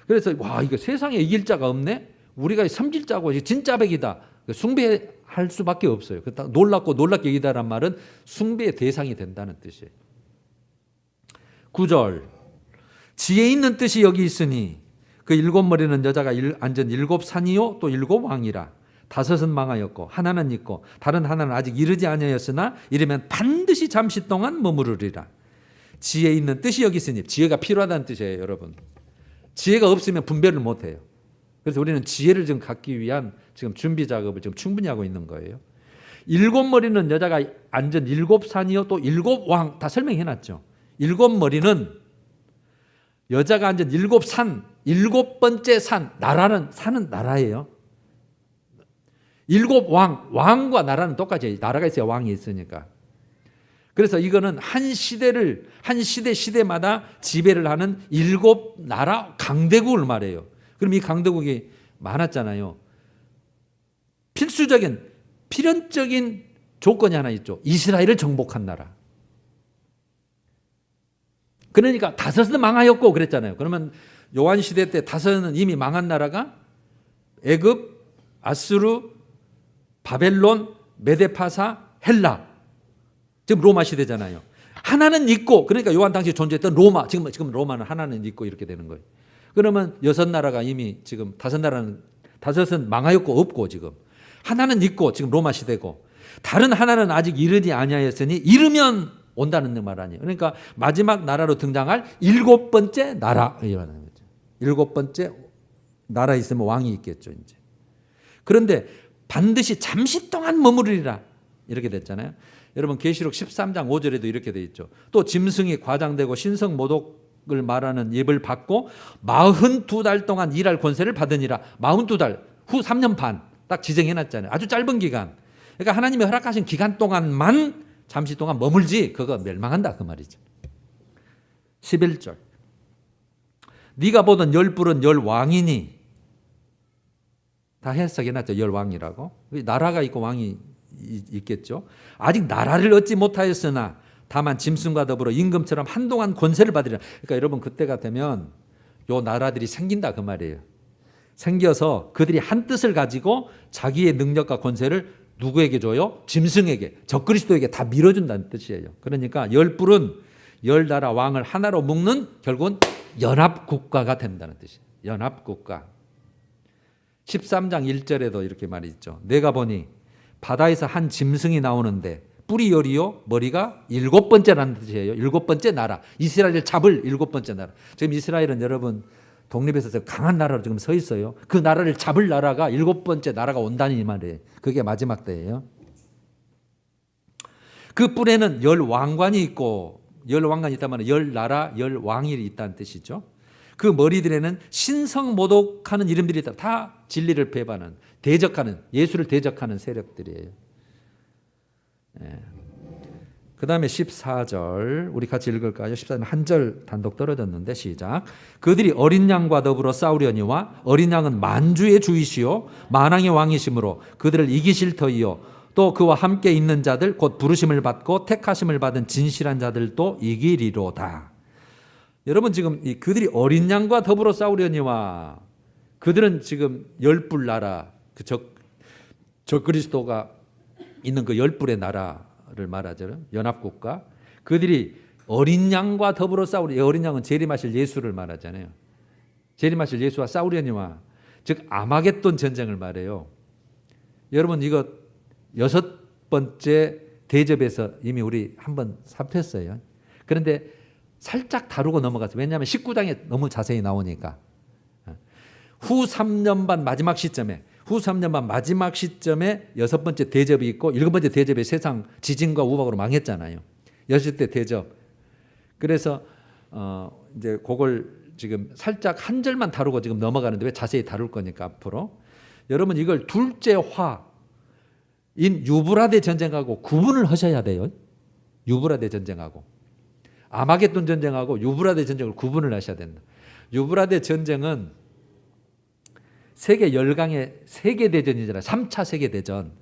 그래서 와 이거 세상에 이길 자가 없네. 우리가 섬길 자고 진짜 백이다. 숭배할 수밖에 없어요. 놀랍고 놀랍게 이기다란 말은 숭배의 대상이 된다는 뜻이에요. 9절 지혜 있는 뜻이 여기 있으니 그 일곱 머리는 여자가 앉은 일곱 산이요 또 일곱 왕이라. 다섯은 망하였고 하나는 있고 다른 하나는 아직 이르지 아니하였으나 이르면 반드시 잠시 동안 머무르리라. 지혜 있는 뜻이 여기 있으니 지혜가 필요하다는 뜻이에요. 여러분 지혜가 없으면 분별을 못해요. 그래서 우리는 지혜를 좀 갖기 위한 지금 준비 작업을 지금 충분히 하고 있는 거예요. 일곱 머리는 여자가 앉은 일곱 산이요 또 일곱 왕 다 설명해놨죠. 일곱 머리는 여자가 앉은 일곱 산, 일곱 번째 산, 산은 나라예요. 일곱 왕과 나라는 똑같이 나라가 있어야 왕이 있으니까. 그래서 이거는 한 시대마다 지배를 하는 일곱 나라 강대국을 말해요. 그럼 이 강대국이 많았잖아요. 필연적인 조건이 하나 있죠. 이스라엘을 정복한 나라. 그러니까 다섯은 망하였고 그랬잖아요. 그러면 요한 시대 때 다섯은 이미 망한 나라가 애굽, 아수르, 바벨론, 메데파사, 헬라. 지금 로마 시대잖아요. 하나는 있고 그러니까 요한 당시 존재했던 로마. 지금 로마는 하나는 있고 이렇게 되는 거예요. 그러면 여섯 나라가 이미 지금 다섯은 망하였고 없고 지금 하나는 있고 지금 로마 시대고 다른 하나는 아직 이르지 아니하였으니 이르면 온다는 말 아니에요. 그러니까 마지막 나라로 등장할 일곱 번째 나라 이라는 거죠. 일곱 번째 나라 있으면 왕이 있겠죠 이제. 그런데 반드시 잠시 동안 머무르리라 이렇게 됐잖아요. 여러분 계시록 13장 5절에도 이렇게 돼 있죠. 또 짐승이 과장되고 신성 모독을 말하는 입을 받고 42달 동안 일할 권세를 받으니라. 42달 후 3년 반 딱 지정해놨잖아요. 아주 짧은 기간. 그러니까 하나님이 허락하신 기간 동안만 잠시 동안 머물지 그거 멸망한다 그 말이죠. 11절 네가 보던 열 뿔은 열 왕이니 다 해석해놨죠. 열 왕이라고. 나라가 있고 왕이 있겠죠. 아직 나라를 얻지 못하였으나 다만 짐승과 더불어 임금처럼 한동안 권세를 받으리라. 그러니까 여러분 그때가 되면 요 나라들이 생긴다 그 말이에요. 생겨서 그들이 한 뜻을 가지고 자기의 능력과 권세를 누구에게 줘요? 짐승에게, 적그리스도에게 다 밀어준다는 뜻이에요. 그러니까 열 뿔은 열 나라 왕을 하나로 묶는 결국은 연합국가가 된다는 뜻이에요. 연합국가. 13장 1절에도 이렇게 말이 있죠. 내가 보니 바다에서 한 짐승이 나오는데 뿔이 열이요 머리가 일곱 번째라는 뜻이에요. 일곱 번째 나라. 이스라엘을 잡을 일곱 번째 나라. 지금 이스라엘은 여러분 독립해서 강한 나라로 지금 서 있어요. 그 나라를 잡을 나라가 일곱 번째 나라가 온다는 이 말이에요. 그게 마지막 때예요. 그 뿔에는 열 왕관이 있고 열 왕관이 있다면 열 나라 열 왕이 있다는 뜻이죠. 그 머리들에는 신성 모독하는 이름들이 있다. 다 진리를 배반하는 대적하는 예수를 대적하는 세력들이에요. 그 다음에 14절 우리 같이 읽을까요? 14절 한 절 단독 떨어졌는데 시작. 그들이 어린 양과 더불어 싸우려니와 어린 양은 만주의 주이시요 만왕의 왕이시므로 그들을 이기실 터이요 또 그와 함께 있는 자들 곧 부르심을 받고 택하심을 받은 진실한 자들도 이기리로다. 여러분 지금 그들이 어린 양과 더불어 싸우려니와 그들은 지금 열뿔 나라 적그리스도가 있는 그 열뿔의 나라를 말하죠. 연합국가. 그들이 어린 양과 더불어 싸우려. 어린 양은 재림하실 예수를 말하잖아요. 재림하실 예수와 싸우려니와 즉 아마겟돈 전쟁을 말해요. 여러분 이거 여섯 번째 대접에서 이미 우리 한번 살폈어요. 그런데 살짝 다루고 넘어갔어요. 왜냐하면 19장에 너무 자세히 나오니까. 후 3년 반 마지막 시점에 여섯 번째 대접이 있고 일곱 번째 대접에 세상 지진과 우박으로 망했잖아요. 여섯 때 대접. 그래서 이제 그걸 지금 살짝 한 절만 다루고 지금 넘어가는데 왜 자세히 다룰 거니까 앞으로 여러분 이걸 둘째 화인 유브라데 전쟁하고 구분을 하셔야 돼요. 유브라데 전쟁하고 아마겟돈 전쟁하고 유브라데 전쟁을 구분을 하셔야 된다. 유브라데 전쟁은 세계 열강의 세계대전이잖아요. 3차 세계대전,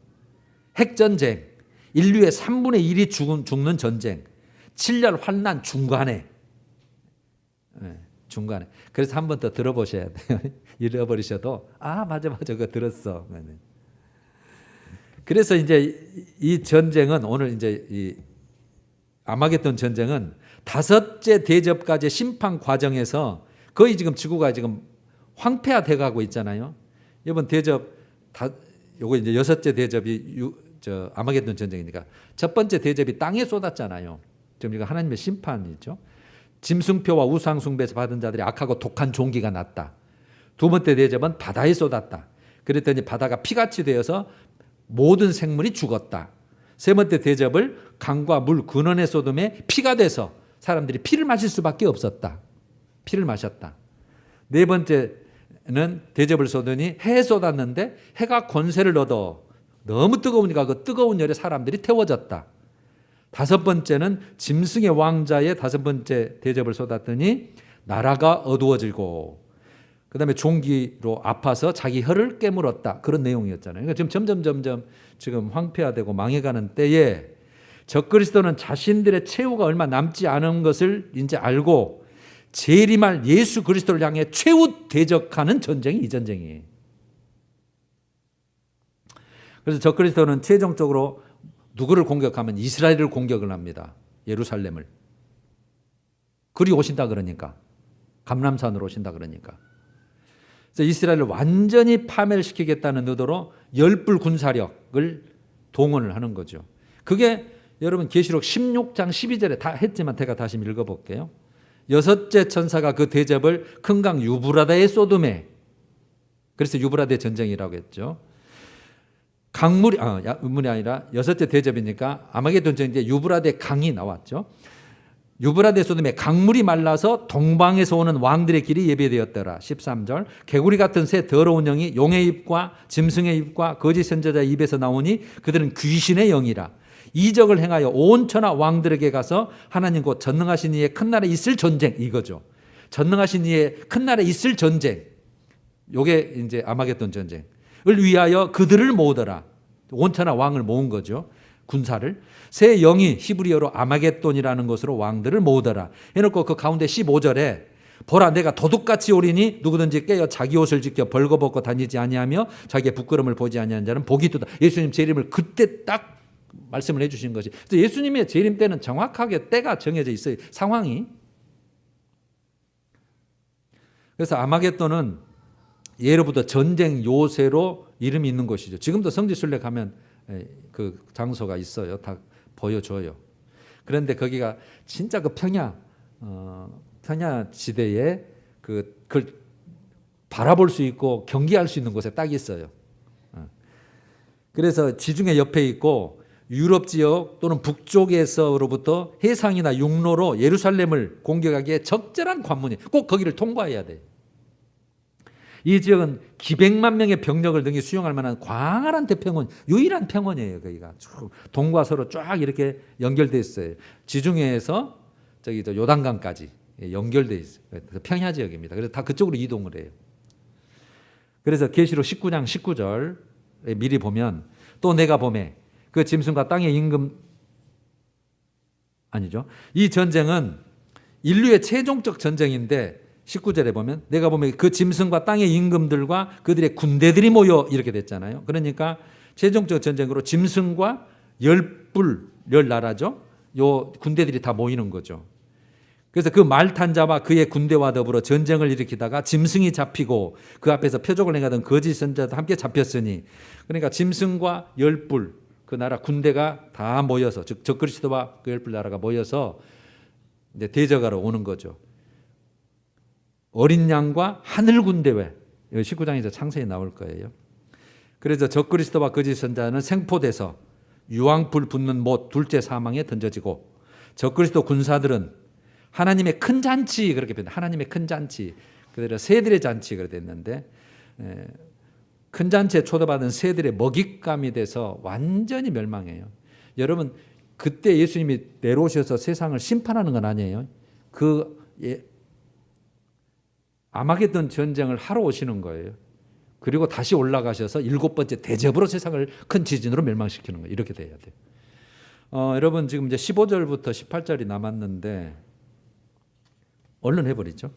핵전쟁, 인류의 3분의 1이 죽는 전쟁, 7년 환난 중간에. 중간에. 그래서 한 번 더 들어보셔야 돼요. 잃어버리셔도 맞아 그거 들었어. 그래서 이제 이 전쟁은 오늘 이제 이 아마겟돈 전쟁은 다섯째 대접까지 심판 과정에서 거의 지금 지구가 지금 황폐화돼 가고 있잖아요. 이번 대접 요거 이제 여섯째 대접이 아마겟돈 전쟁이니까 첫 번째 대접이 땅에 쏟았잖아요. 지금 이거 하나님의 심판이죠. 짐승표와 우상 숭배에서 받은 자들이 악하고 독한 종기가 났다. 두 번째 대접은 바다에 쏟았다. 그랬더니 바다가 피같이 되어서 모든 생물이 죽었다. 세 번째 대접을 강과 물 근원에 쏟음에 피가 돼서 사람들이 피를 마실 수밖에 없었다. 피를 마셨다. 네 번째는 대접을 쏟으니 해에 쏟았는데 해가 권세를 얻어 너무 뜨거우니까 그 뜨거운 열에 사람들이 태워졌다. 다섯 번째는 짐승의 왕자의 다섯 번째 대접을 쏟았더니 나라가 어두워지고 그다음에 종기로 아파서 자기 혀를 깨물었다. 그런 내용이었잖아요. 그러니까 지금 점점 지금 황폐화되고 망해가는 때에 적그리스도는 자신들의 최후가 얼마 남지 않은 것을 이제 알고 재림할 예수 그리스도를 향해 최후 대적하는 전쟁이 이 전쟁이에요. 그래서 적그리스도는 최종적으로 누구를 공격하면 이스라엘을 공격을 합니다. 예루살렘을. 그리 오신다 그러니까. 감람산으로 오신다 그러니까. 그래서 이스라엘을 완전히 파멸시키겠다는 의도로 열불 군사력을 동원을 하는 거죠. 그게 여러분 계시록 16장 12절에 다 했지만 제가 다시 읽어볼게요. 여섯째 천사가 그 대접을 큰 강 유브라데에 쏟음에, 그래서 유브라데 전쟁이라고 했죠. 강물이 문이 아니라 여섯째 대접이니까 아마겟돈 전쟁에 유브라데 강이 나왔죠. 유브라데 쏟음에 강물이 말라서 동방에서 오는 왕들의 길이 예배되었더라. 13절 개구리 같은 새 더러운 영이 용의 입과 짐승의 입과 거짓 선지자의 입에서 나오니 그들은 귀신의 영이라. 이적을 행하여 온 천하 왕들에게 가서 하나님 곧 전능하신 이의 큰 나라에 있을 전쟁, 이거죠. 전능하신 이의 큰 나라에 있을 전쟁, 요게 이제 아마겟돈 전쟁을 위하여 그들을 모으더라. 온 천하 왕을 모은 거죠. 군사를. 새 영이 히브리어로 아마겟돈이라는 것으로 왕들을 모으더라 해놓고 그 가운데 15절에 보라 내가 도둑같이 오리니 누구든지 깨어 자기 옷을 지켜 벌거벗고 다니지 아니하며 자기의 부끄러움을 보지 아니하는 자는 복이 있도다. 예수님 재림을 그때 딱 말씀을 해 주신 것이. 그래서 예수님의 재림 때는 정확하게 때가 정해져 있어요. 상황이. 그래서 아마겟돈은 예로부터 전쟁 요새로 이름이 있는 곳이죠. 지금도 성지순례 가면 그 장소가 있어요. 다 보여줘요. 그런데 거기가 진짜 그 평야 지대에 그걸 바라볼 수 있고 경계할 수 있는 곳에 딱 있어요. 그래서 지중해 옆에 있고 유럽 지역 또는 북쪽에서로부터 해상이나 육로로 예루살렘을 공격하기에 적절한 관문이 꼭 거기를 통과해야 돼요. 이 지역은 기백만 명의 병력을 능히 수용할 만한 광활한 대평원, 유일한 평원이에요. 거기가 쭉 동과 서로 쫙 이렇게 연결돼 있어요. 지중해에서 저기 요단강까지 연결돼 있어요. 그래서 평야 지역입니다. 그래서 다 그쪽으로 이동을 해요. 그래서 계시록 19장 19절에 미리 보면 또 내가 보매 그 짐승과 땅의 임금 아니죠. 이 전쟁은 인류의 최종적 전쟁인데 19절에 보면 내가 보면 그 짐승과 땅의 임금들과 그들의 군대들이 모여 이렇게 됐잖아요. 그러니까 최종적 전쟁으로 짐승과 열 나라죠. 요 군대들이 다 모이는 거죠. 그래서 그 말 탄 자와 그의 군대와 더불어 전쟁을 일으키다가 짐승이 잡히고 그 앞에서 표적을 행하던 거짓 선지자도 함께 잡혔으니, 그러니까 짐승과 열불 그 나라 군대가 다 모여서, 즉 적그리스도와 그 열불 나라가 모여서 이제 대적하러 오는 거죠. 어린 양과 하늘 군대회, 19장에서 창세에 나올 거예요. 그래서 적그리스도와 거짓 선자는 생포돼서 유황불 붙는 못 둘째 사망에 던져지고 적그리스도 군사들은 하나님의 큰 잔치 그렇게 표현. 하나님의 큰 잔치. 그대로 새들의 잔치 그렇게 됐는데 큰 잔치에 초대받은 새들의 먹잇감이 돼서 완전히 멸망해요. 여러분 그때 예수님이 내려오셔서 세상을 심판하는 건 아니에요. 아마겟돈 전쟁을 하러 오시는 거예요. 그리고 다시 올라가셔서 7번째 대접으로 세상을 큰 지진으로 멸망시키는 거예요. 이렇게 돼야 돼요. 여러분 지금 이제 15절부터 18절이 남았는데 얼른 해버리죠.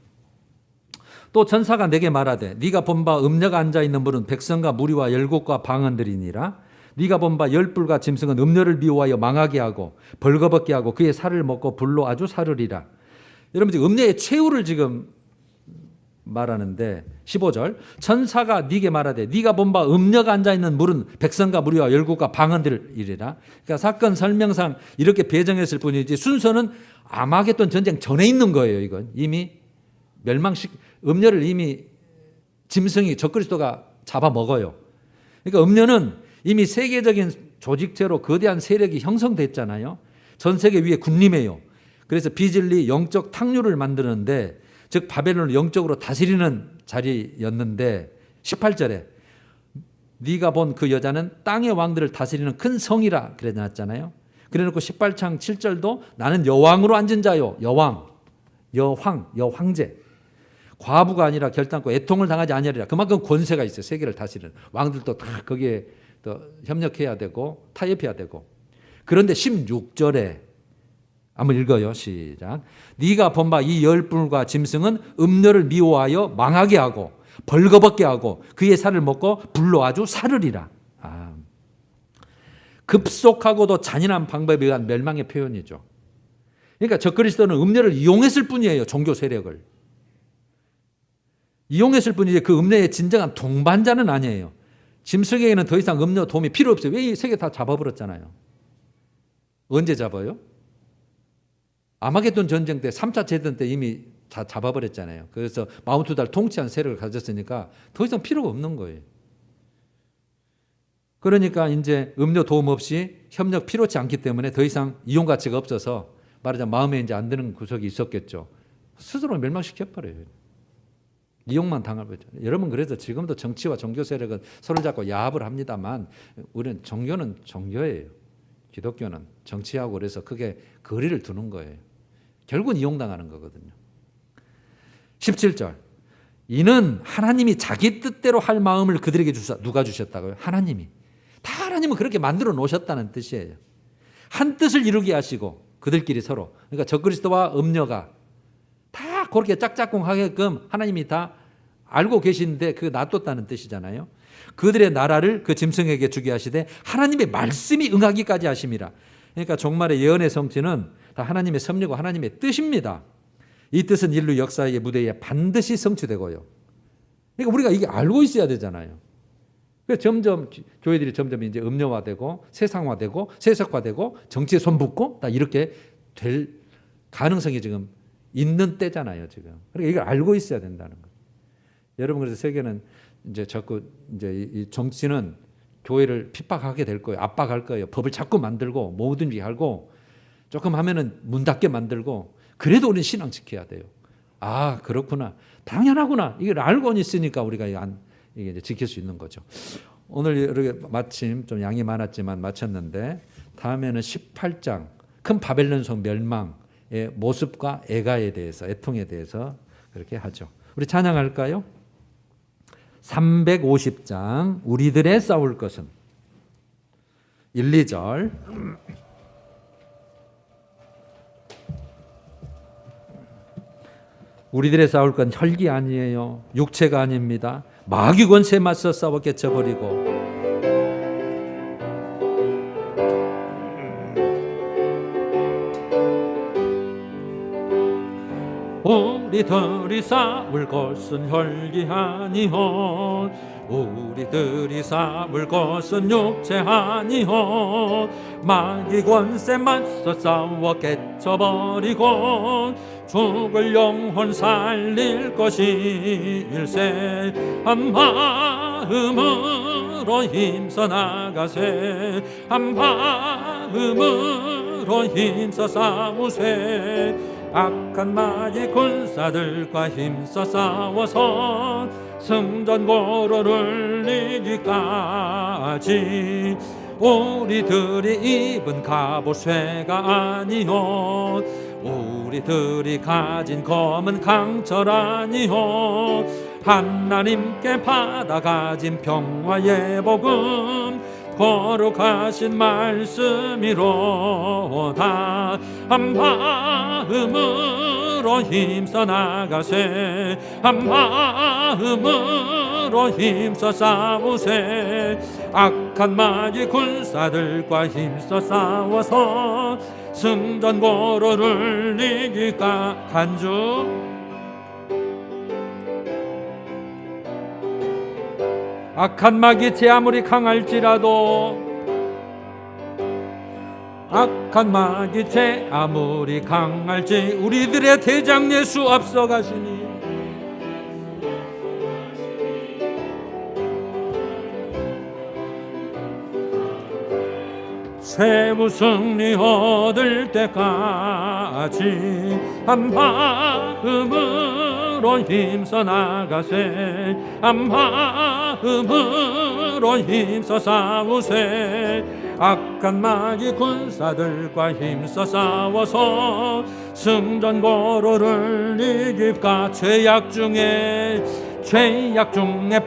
또 천사가 내게 말하되 네가 본 바 음녀가 앉아있는 물은 백성과 무리와 열국과 방언들이니라. 네가 본 바 열불과 짐승은 음녀를 미워하여 망하게 하고 벌거벗게 하고 그의 살을 먹고 불로 아주 사르리라. 여러분 지금 음녀의 최후를 지금 말하는데 15절 천사가 네게 말하되 네가 본 바 음녀가 앉아있는 물은 백성과 무리와 열국과 방언들이리라. 그러니까 사건 설명상 이렇게 배정했을 뿐이지 순서는 아마겟돈 전쟁 전에 있는 거예요. 이건 이미 음녀를 이미 짐승이 적그리스도가 잡아먹어요. 그러니까 음녀는 이미 세계적인 조직체로 거대한 세력이 형성됐잖아요. 전 세계 위에 군림해요. 그래서 비진리 영적 탕류를 만드는데 즉 바벨론을 영적으로 다스리는 자리였는데 18절에 네가 본 그 여자는 땅의 왕들을 다스리는 큰 성이라 그래놨잖아요. 그래놓고 18장 7절도 나는 여왕으로 앉은 자요. 여황제. 과부가 아니라 결단코 애통을 당하지 아니하리라. 그만큼 권세가 있어요. 세계를 다스리는 왕들도 다 거기에 또 협력해야 되고 타협해야 되고. 그런데 16절에 한번 읽어요. 시작. 네가 본 바 이 열불과 짐승은 음녀를 미워하여 망하게 하고 벌거벗게 하고 그의 살을 먹고 불로 아주 사르리라. 급속하고도 잔인한 방법에 의한 멸망의 표현이죠. 그러니까 적그리스도는 음녀를 이용했을 뿐이에요. 종교 세력을. 이용했을 뿐이지 그 음녀의 진정한 동반자는 아니에요. 짐승에게는 더 이상 음녀 도움이 필요 없어요. 왜 이 세계 다 잡아버렸잖아요. 언제 잡아요? 아마겟돈 전쟁 때 3차 재전 때 이미 다 잡아버렸잖아요. 그래서 42달 통치한 세력을 가졌으니까 더 이상 필요가 없는 거예요. 그러니까 이제 음료 도움 없이 협력 필요치 않기 때문에 더 이상 이용 가치가 없어서 말하자면 마음에 이제 안 드는 구석이 있었겠죠. 스스로 멸망시켜버려요. 이용만 당하버리죠. 여러분 그래서 지금도 정치와 종교 세력은 손을 잡고 야합을 합니다만 우리는 종교는 종교예요. 기독교는 정치하고 그래서 그게 거리를 두는 거예요. 결국은 이용당하는 거거든요. 17절 이는 하나님이 자기 뜻대로 할 마음을 그들에게 주사. 누가 주셨다고요? 하나님이. 다 하나님은 그렇게 만들어 놓으셨다는 뜻이에요. 한 뜻을 이루게 하시고 그들끼리 서로. 그러니까 적그리스도와 음녀가 다 그렇게 짝짝꿍하게끔 하나님이 다 알고 계신데 그 놔뒀다는 뜻이잖아요. 그들의 나라를 그 짐승에게 주게 하시되 하나님의 말씀이 응하기까지 하심이라. 그러니까 종말의 예언의 성취는 다 하나님의 섭리고 하나님의 뜻입니다. 이 뜻은 인류 역사의 무대에 반드시 성취되고요. 그러니까 우리가 이게 알고 있어야 되잖아요. 그래서 점점 교회들이 점점 이제 음료화되고 세상화되고 세속화되고 정치에 손붙고 다 이렇게 될 가능성이 지금 있는 때잖아요. 지금. 그러니까 이걸 알고 있어야 된다는 거예요. 여러분 그래서 세계는 이제 자꾸 이제 이 정치는 교회를 핍박하게 될 거예요. 압박할 거예요. 법을 자꾸 만들고 뭐든지 하고 조금 하면은 문 닫게 만들고 그래도 우리는 신앙 지켜야 돼요. 아 그렇구나. 당연하구나. 이걸 알고 있으니까 우리가 이게 이제 지킬 수 있는 거죠. 오늘 이렇게 마침 좀 양이 많았지만 마쳤는데 다음에는 18장 큰 바벨론 성 멸망의 모습과 애가에 대해서 애통에 대해서 그렇게 하죠. 우리 찬양할까요? 350장 우리들의 싸울 것은 1, 2절 우리들의 싸울 건 혈기 아니에요. 육체가 아닙니다. 마귀 권세에 맞서 싸워 깨쳐버리고 우리들이 싸울 것은 혈기 아니요 우리들이 싸울 것은 육체 아니요 마귀 권세 맞서 싸워 깨쳐버리고 죽을 영혼 살릴 것일세 한 마음으로 힘써 나가세 한 마음으로 힘써 싸우세 악한 마귀 군사들과 힘써 싸워서 승전고로를 이기까지 우리들이 입은 갑옷 쇠가 아니요 우리들이 가진 검은 강철 아니요 하나님께 받아가진 평화의 복음 거룩하신 말씀이로다. 한 마음으로 힘써 나가세 한 마음으로 힘써 싸우세 악한 마귀 군사들과 힘써 싸워서 승전고로를 이기까 간주 악한 마귀 제 아무리 강할지라도 악한 마귀 제 아무리 강할지 우리들의 대장 예수 앞서가시니 최후 승리 얻을 때까지 한 마음으로 힘써 나가세 한 마음으로 힘써 싸우세 악한 마귀 군사들과 힘써 싸워서 승전고로를 이길까 죄악 중에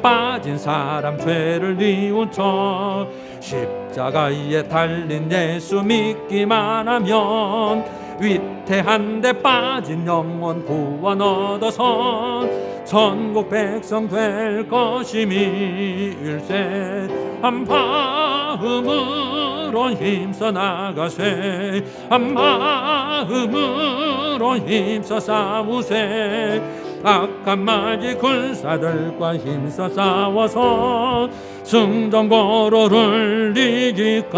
빠진 사람 죄를 뉘우쳐 십자가에 달린 예수 믿기만 하면 위태한 데 빠진 영혼 구원 얻어서 천국 백성 될 것임일세 한 마음으로 힘써 나가세 한 마음으로 힘써 싸우세 악한 마귀 군사들과 힘써 싸워서 승전고로를 이기까지